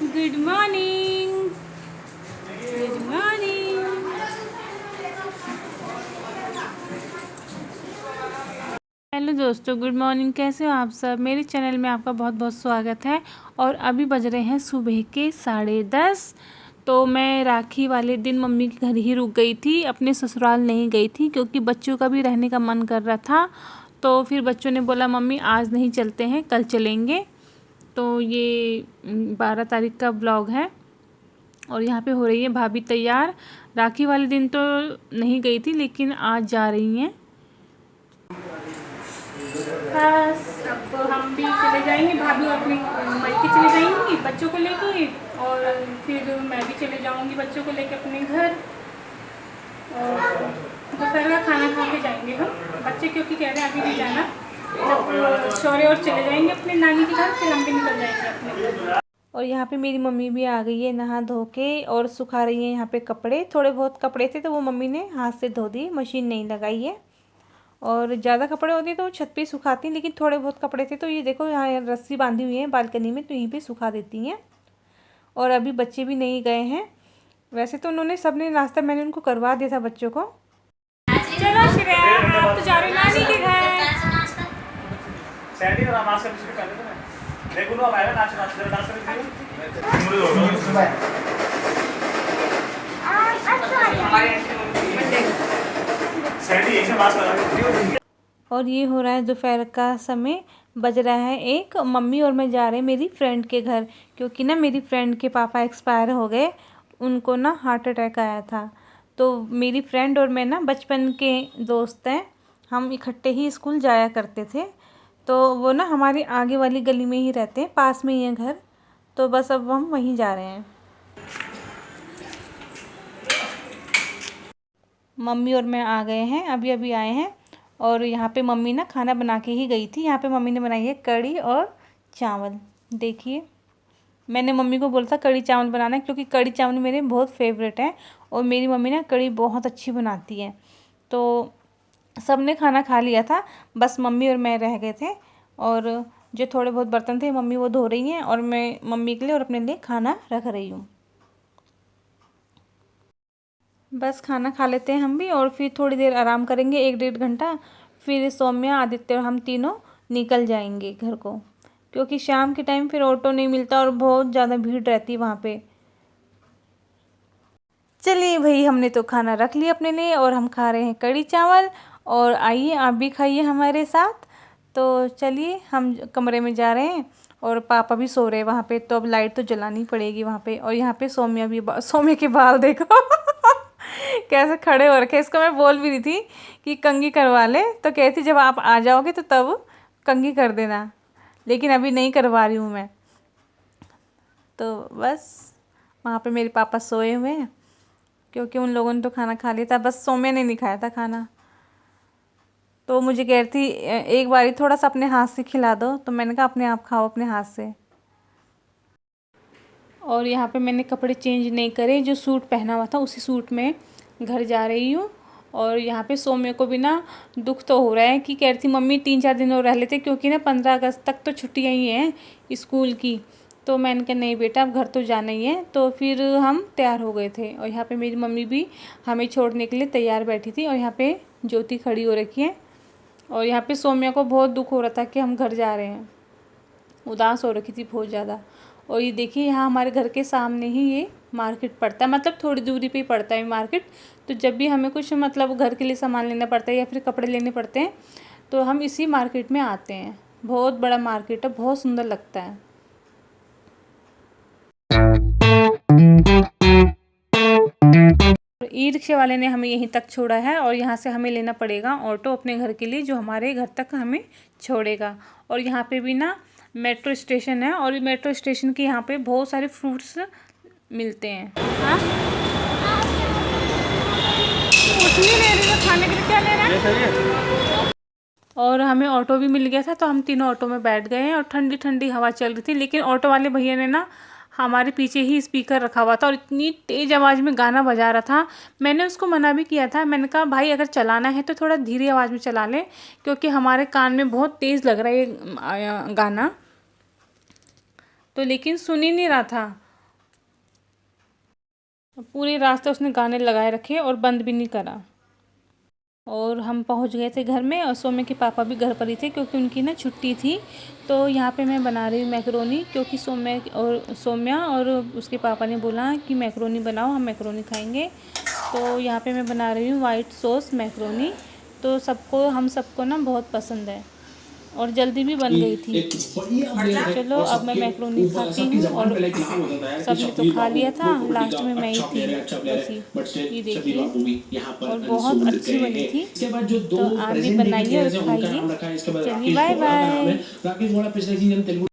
Good morning. Good morning. Hello दोस्तों, good morning. कैसे हो आप सब? मेरे चैनल में आपका बहुत बहुत स्वागत है। और अभी बज रहे हैं सुबह के 10:30। तो मैं राखी वाले दिन मम्मी के घर ही रुक गई थी, अपने ससुराल नहीं गई थी क्योंकि बच्चों का भी रहने का मन कर रहा था। तो फिर बच्चों ने बोला मम्मी आज नहीं चलते हैं, कल चलेंगे। तो ये 12 तारीख का ब्लॉग है। और यहाँ पे हो रही है भाभी तैयार। राखी वाले दिन तो नहीं गई थी लेकिन आज जा रही हैं। बस अब हम भी चले जाएंगे, भाभी और अपनी मायके चले जाएंगी बच्चों को लेके। और फिर मैं भी चले जाऊंगी बच्चों को लेके अपने घर। और दोपहर का खाना खा के जाएंगे हम बच्चे, क्योंकि कह रहे हैं अभी नहीं जाना, जब शौर्य और चले जाएंगे अपने नानी के घर फिर हम भी निकल जाएंगे अपने घर। और यहाँ पे मेरी मम्मी भी आ गई है नहा धो के, और सुखा रही है यहाँ पे कपड़े। थोड़े बहुत कपड़े थे तो वो मम्मी ने हाथ से धो दिए, मशीन नहीं लगाई है। और ज़्यादा कपड़े होते तो छत पे ही सुखाती, लेकिन थोड़े बहुत कपड़े थे तो ये देखो यहाँ रस्सी बांधी हुई है बालकनी में, तो यहीं पे सुखा देती हैं। और अभी बच्चे भी नहीं गए हैं। वैसे तो उन्होंने सबने नाश्ता मैंने उनको करवा दिया था बच्चों को। चलो श्रेया, आप तो जा रहे हो नानी के घर। और ये हो रहा है दोपहर का समय, बज रहा है 1। मम्मी और मैं जा रहे हैं मेरी फ्रेंड के घर, क्योंकि ना मेरी फ्रेंड के पापा एक्सपायर हो गए। उनको ना हार्ट अटैक आया था। तो मेरी फ्रेंड और मैं ना बचपन के दोस्त हैं, हम इकट्ठे ही स्कूल जाया करते थे। तो वो ना हमारी आगे वाली गली में ही रहते हैं, पास में ही है घर। तो बस अब हम वहीं जा रहे हैं। मम्मी और मैं आ गए हैं, अभी अभी आए हैं। और यहाँ पे मम्मी ना खाना बना के ही गई थी। यहाँ पे मम्मी ने बनाई है कढ़ी और चावल। देखिए, मैंने मम्मी को बोला था कढ़ी चावल बनाना, क्योंकि कढ़ी चावल मेरे बहुत फेवरेट हैं। और मेरी मम्मी ना कढ़ी बहुत अच्छी बनाती है। तो सब ने खाना खा लिया था, बस मम्मी और मैं रह गए थे। और जो थोड़े बहुत बर्तन थे मम्मी वो धो रही हैं, और मैं मम्मी के लिए और अपने लिए खाना रख रही हूँ। बस खाना खा लेते हैं हम भी, और फिर थोड़ी देर आराम करेंगे, 1 डेढ़ घंटा। फिर सौम्या, आदित्य और हम तीनों निकल जाएंगे घर को, क्योंकि शाम के टाइम फिर ऑटो नहीं मिलता और बहुत ज़्यादा भीड़ रहती है वहाँ पे। चलिए भाई, हमने तो खाना रख लिया अपने लिए, और हम खा रहे हैं कढ़ी चावल। और आइए आप भी खाइए हमारे साथ। तो चलिए हम कमरे में जा रहे हैं। और पापा भी सो रहे हैं वहाँ पे, तो अब लाइट तो जलानी पड़ेगी वहाँ पे। और यहाँ पे सौम्या भी, सौम्या के बाल देखो कैसे खड़े हो रखे। इसको मैं बोल भी रही थी कि कंघी करवा ले, तो कहती जब आप आ जाओगे तो तब कंघी कर देना, लेकिन अभी नहीं करवा रही हूँ मैं। तो बस वहाँ पे मेरे पापा सोए हुए हैं, क्योंकि उन लोगों ने तो खाना खा लिया था, बस सौम्या ने नहीं खाया था खाना। तो मुझे कह रही थी एक बारी थोड़ा सा अपने हाथ से खिला दो, तो मैंने कहा अपने आप खाओ अपने हाथ से। और यहाँ पे मैंने कपड़े चेंज नहीं करे, जो सूट पहना हुआ था उसी सूट में घर जा रही हूँ। और यहाँ पे सौम्य को भी ना दुख तो हो रहा है, कि कह रही थी मम्मी 3-4 दिन और रह लेते, क्योंकि ना 15 अगस्त तक तो छुट्टियाँ ही हैं स्कूल की। तो मैंने कहा नहीं बेटा, अब घर तो जाना ही है। तो फिर हम तैयार हो गए थे, और यहाँ पे मेरी मम्मी भी हमें छोड़ने के लिए तैयार बैठी थी। और यहाँ पे ज्योति खड़ी हो रखी है। और यहाँ पे सौम्या को बहुत दुख हो रहा था कि हम घर जा रहे हैं, उदास हो रखी थी बहुत ज़्यादा। और ये देखिए, यहाँ हमारे घर के सामने ही ये मार्केट पड़ता है, मतलब थोड़ी दूरी पे ही पड़ता है मार्केट। तो जब भी हमें कुछ मतलब घर के लिए सामान लेना पड़ता है या फिर कपड़े लेने पड़ते हैं, तो हम इसी मार्केट में आते हैं। बहुत बड़ा मार्केट है, बहुत सुंदर लगता है। ई रिक्शे वाले ने हमें यहीं तक छोड़ा है, और यहाँ से हमें लेना पड़ेगा ऑटो अपने घर के लिए, जो हमारे घर तक हमें छोड़ेगा। और यहाँ पे भी ना मेट्रो स्टेशन है, और मेट्रो स्टेशन के यहाँ पे बहुत सारे फ्रूट्स मिलते हैं। हाँ, कुछ नहीं ले रही है खाने के लिए, क्या ले रहा है? और हमें ऑटो भी मिल गया था, तो हम तीनों ऑटो में बैठ गए हैं। और ठंडी ठंडी हवा चल रही थी, लेकिन ऑटो वाले भैया ने ना हमारे पीछे ही स्पीकर रखा हुआ था, और इतनी तेज़ आवाज़ में गाना बजा रहा था। मैंने उसको मना भी किया था, मैंने कहा भाई अगर चलाना है तो थोड़ा धीरे आवाज़ में चला ले, क्योंकि हमारे कान में बहुत तेज़ लग रहा है ये गाना। तो लेकिन सुन ही नहीं रहा था। पूरे रास्ते उसने गाने लगाए रखे और बंद भी नहीं करा। और हम पहुंच गए थे घर में और सौम्य के पापा भी घर पर ही थे क्योंकि उनकी ना छुट्टी थी। तो यहाँ पे मैं बना रही हूँ मैकरोनी क्योंकि सौम्या और उसके पापा ने बोला कि मैकरोनी बनाओ, हम मैकरोनी खाएंगे। तो यहाँ पे मैं बना रही हूँ वाइट सॉस मैकरोनी। तो हम सबको ना बहुत पसंद है और जल्दी भी बन गई थी। चलो अब मैं मैकरोनी खाती हूँ। और सबने तो खा लिया था, लास्ट में मैं ही थी बची। ये देखिए और बहुत अच्छी बनी थी। तो आप भी बनाइए और खाइए। चलिए बाय बाय।